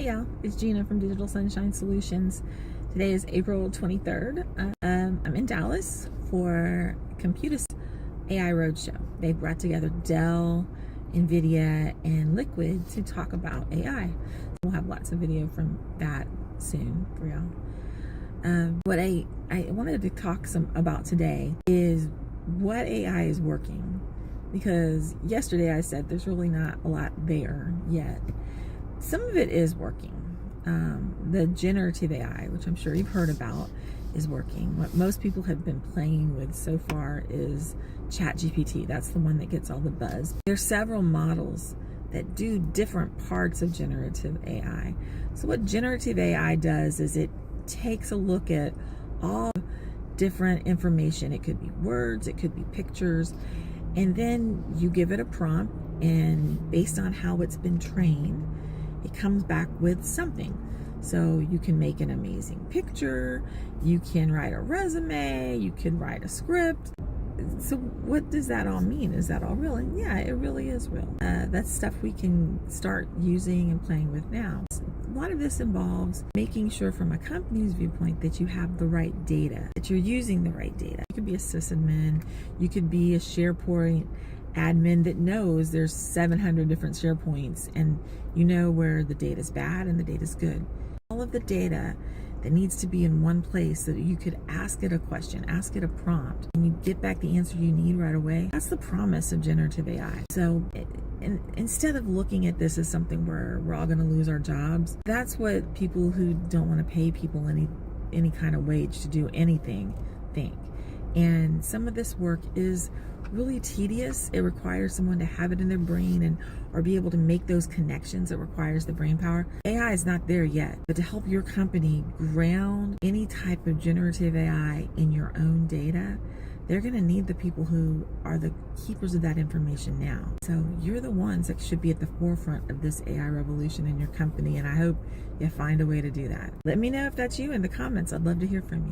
Hey y'all, it's Gina from Digital Sunshine Solutions. Today is April 23rd. I'm in Dallas for Computus AI Roadshow. They brought together Dell, NVIDIA, and Liquid to talk about AI. We'll have lots of video from that soon for y'all. What I wanted to talk about today is what AI is working, because yesterday I said there's really not a lot there yet. Some of it is working. The generative AI, which I'm sure you've heard about, is working. What most people have been playing with so far is ChatGPT. That's the one that gets all the buzz. There's several models that do different parts of generative AI. So what generative AI does is it takes a look at all different information. It could be words, it could be pictures, and then you give it a prompt, and based on how it's been trained, it comes back with something. So you can make an amazing picture, you can write a resume, you can write a script. So what does that all mean? Is that all real? And yeah, it really is real. That's stuff we can start using and playing with now. A lot of this involves making sure from a company's viewpoint that you have the right data, that you're using the right data. You could be a sysadmin, you could be a SharePoint admin that knows there's 700 different SharePoints, and you know where the data is bad and the data is good. All of the data that needs to be in one place so that you could ask it a question, ask it a prompt, and you get back the answer you need right away. That's the promise of generative AI. So instead of looking at this as something where we're all going to lose our jobs, that's what people who don't want to pay people any kind of wage to do anything think. And some of this work is really tedious. It requires someone to have it in their brain or be able to make those connections. It requires the brain power. AI is not there yet, but to help your company ground any type of generative AI in your own data, they're going to need the people who are the keepers of that information now. So you're the ones that should be at the forefront of this AI revolution in your company, and I hope you find a way to do that. Let me know if that's you in the comments. I'd love to hear from you.